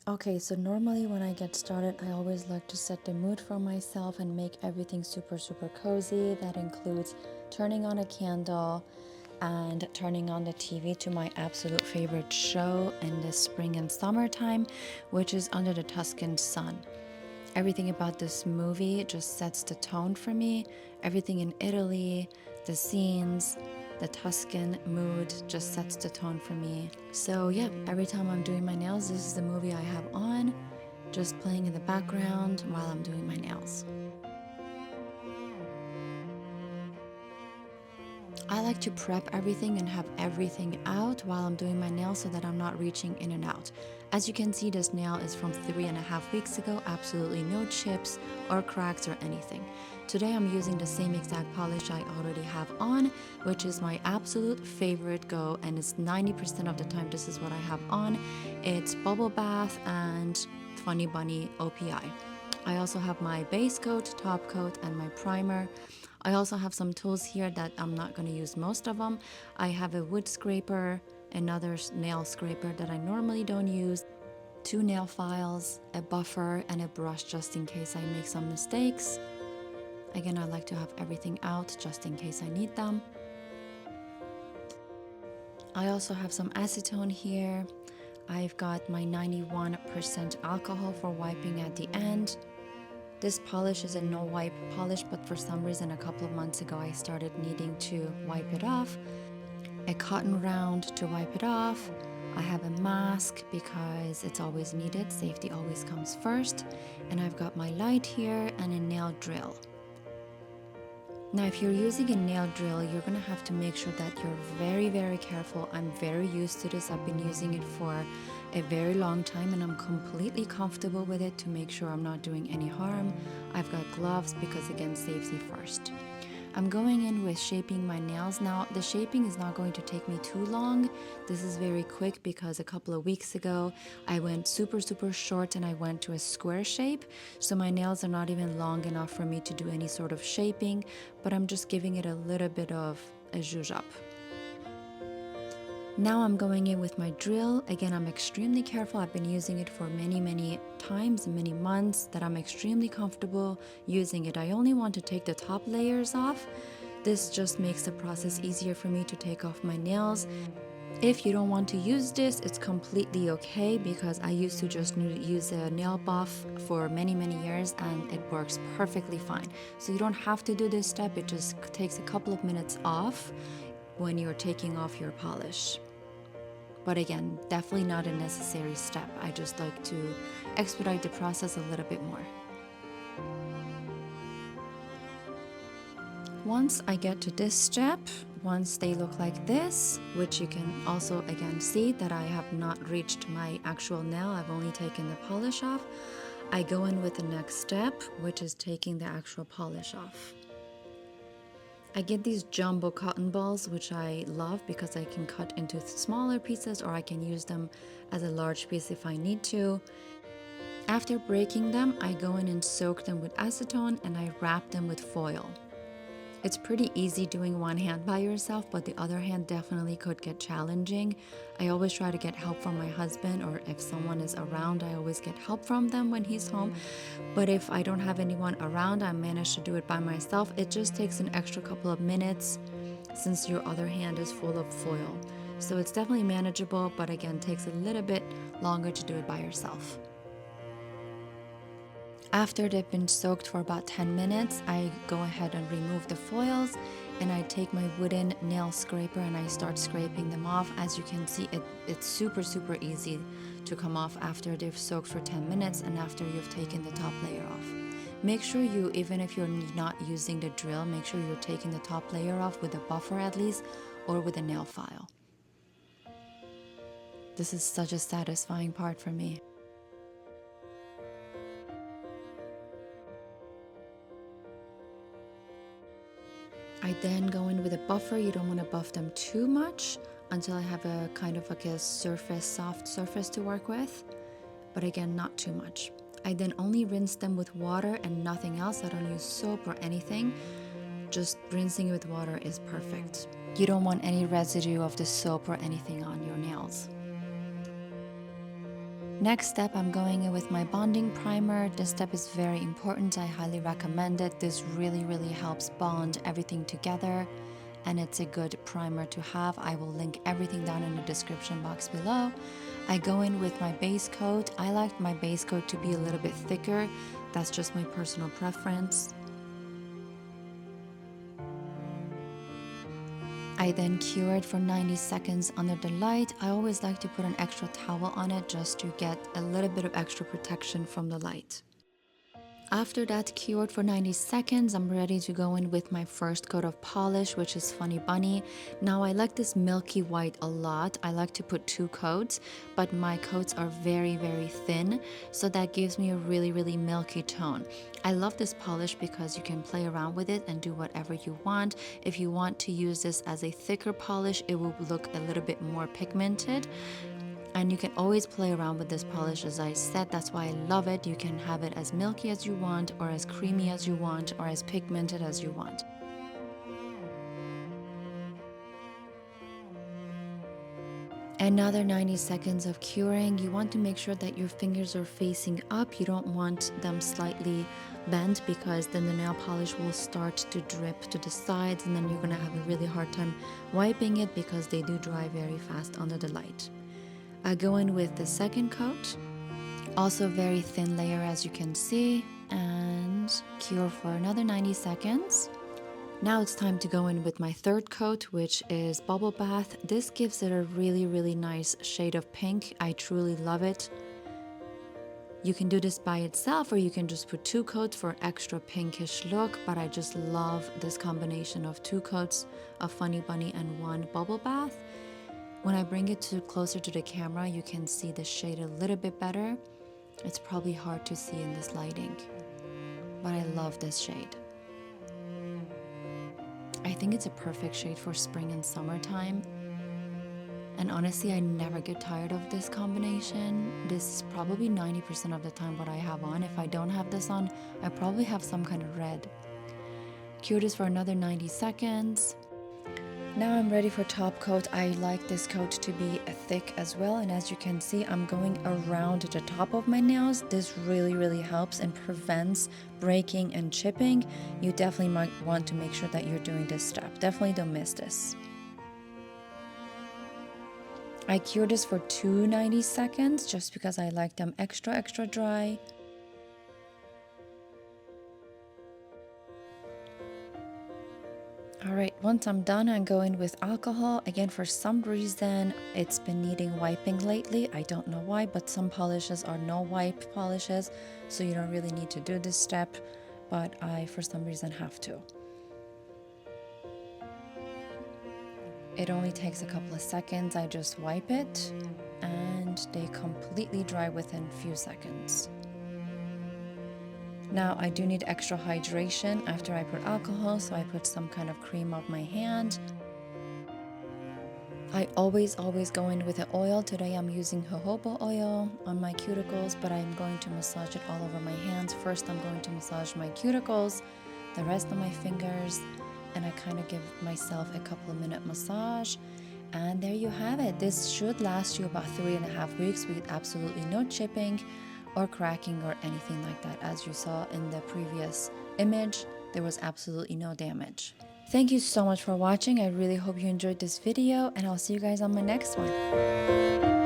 Okay, so normally when I get started, I always like to set the mood for myself and make everything super, super cozy. That includes turning on a candle and turning on the TV to my absolute favorite show in the spring and summertime, which is Under the Tuscan Sun. Everything about this movie just sets the tone for me. Everything in Italy, the scenes, the Tuscan mood just sets the tone for me. So, yeah, every time I'm doing my nails, this is the movie I have on, just playing in the background while I'm doing my nails. I like to prep everything and have everything out while I'm doing my nails so that I'm not reaching in and out. As you can see, this nail is from 3.5 weeks ago, absolutely no chips or cracks or anything. Today I'm using the same exact polish I already have on, which is my absolute favorite go, and it's 90% of the time this is what I have on. It's Bubble Bath and Funny Bunny OPI. I also have my base coat, top coat, and my primer. I also have some tools here that I'm not going to use most of them. I have a wood scraper, another nail scraper that I normally don't use, 2 nail files, a buffer, and a brush just in case I make some mistakes. Again, I like to have everything out just in case I need them. I also have some acetone here. I've got my 91% alcohol for wiping at the end. This polish is a no wipe polish, but for some reason a couple of months ago I started needing to wipe it off. A cotton round to wipe it off. I have a mask because it's always needed, safety always comes first. And I've got my light here and a nail drill. Now if you're using a nail drill, you're gonna have to make sure that you're very, very careful. I'm very used to this. I've been using it for a very long time and I'm completely comfortable with it to make sure I'm not doing any harm. I've got gloves because again, safety first. I'm going in with shaping my nails now. The shaping is not going to take me too long. This is very quick because a couple of weeks ago I went super, super short and I went to a square shape. So my nails are not even long enough for me to do any sort of shaping, but I'm just giving it a little bit of a zhuzh up. Now I'm going in with my drill. Again, I'm extremely careful. I've been using it for many, many times, many months, that I'm extremely comfortable using it. I only want to take the top layers off. This just makes the process easier for me to take off my nails. If you don't want to use this, it's completely okay because I used to just use a nail buff for many, many years and it works perfectly fine. So you don't have to do this step. It just takes a couple of minutes off when you're taking off your polish. But again, definitely not a necessary step. I just like to expedite the process a little bit more. Once I get to this step, once they look like this, which you can also again see that I have not reached my actual nail, I've only taken the polish off, I go in with the next step, which is taking the actual polish off. I get these jumbo cotton balls, which I love because I can cut into smaller pieces or I can use them as a large piece if I need to. After breaking them, I go in and soak them with acetone and I wrap them with foil. It's pretty easy doing one hand by yourself, but the other hand definitely could get challenging. I always try to get help from my husband, or if someone is around, I always get help from them when he's home. But if I don't have anyone around, I manage to do it by myself. It just takes an extra couple of minutes since your other hand is full of foil. So it's definitely manageable, but again, takes a little bit longer to do it by yourself. After they've been soaked for about 10 minutes, I go ahead and remove the foils and I take my wooden nail scraper and I start scraping them off. As you can see, it's super, super easy to come off after they've soaked for 10 minutes and after you've taken the top layer off. Make sure you, even if you're not using the drill, make sure you're taking the top layer off with a buffer at least or with a nail file. This is such a satisfying part for me. I then go in with a buffer. You don't want to buff them too much until I have a kind of like a surface, soft surface to work with. But again, not too much. I then only rinse them with water and nothing else. I don't use soap or anything. Just rinsing with water is perfect. You don't want any residue of the soap or anything on your nails. Next step, I'm going in with my bonding primer. This step is very important. I highly recommend it. This really helps bond everything together, and it's a good primer to have. I will link everything down in the description box below. I go in with my base coat. I like my base coat to be a little bit thicker. That's just my personal preference. I then cure it for 90 seconds under the light. I always like to put an extra towel on it just to get a little bit of extra protection from the light. After that cured for 90 seconds, I'm ready to go in with my first coat of polish, which is Funny Bunny. Now I like this milky white a lot. I like to put 2 coats, but my coats are very thin, so that gives me a really milky tone. I love this polish because you can play around with it and do whatever you want. If you want to use this as a thicker polish, it will look a little bit more pigmented. And you can always play around with this polish, as I said. That's why I love it. You can have it as milky as you want, or as creamy as you want, or as pigmented as you want. Another 90 seconds of curing. You want to make sure that your fingers are facing up. You don't want them slightly bent, because then the nail polish will start to drip to the sides, and then you're going to have a really hard time wiping it because they do dry very fast under the light. I go in with the second coat, also very thin layer as you can see, and cure for another 90 seconds. Now it's time to go in with my third coat, which is Bubble Bath. This gives it a really nice shade of pink. I truly love it. You can do this by itself, or you can just put 2 coats for extra pinkish look, but I just love this combination of 2 coats of Funny Bunny and 1 Bubble Bath. When I bring it closer to the camera, you can see the shade a little bit better. It's probably hard to see in this lighting, but I love this shade. I think it's a perfect shade for spring and summertime. And honestly, I never get tired of this combination. This is probably 90% of the time what I have on. If I don't have this on, I probably have some kind of red. Cure this for another 90 seconds. Now I'm ready for top coat. I like this coat to be thick as well, and as you can see, I'm going around the top of my nails. This really helps and prevents breaking and chipping. You definitely might want to make sure that you're doing this step. Definitely don't miss this. I cure this for 90 seconds just because I like them extra dry. Alright, once I'm done, I'm going with alcohol. Again, for some reason, it's been needing wiping lately. I don't know why, but some polishes are no wipe polishes, so you don't really need to do this step, but I, for some reason, have to. It only takes a couple of seconds. I just wipe it, and they completely dry within a few seconds. Now I do need extra hydration after I put alcohol, so I put some kind of cream on my hand. I always go in with an oil. Today I'm using jojoba oil on my cuticles, but I'm going to massage it all over my hands. First I'm going to massage my cuticles, the rest of my fingers, and I kind of give myself a couple of minute massage. And there you have it. This should last you about 3.5 weeks with absolutely no chipping or cracking or anything like that. As you saw in the previous image, there was absolutely no damage. Thank you so much for watching. I really hope you enjoyed this video, and I'll see you guys on my next one.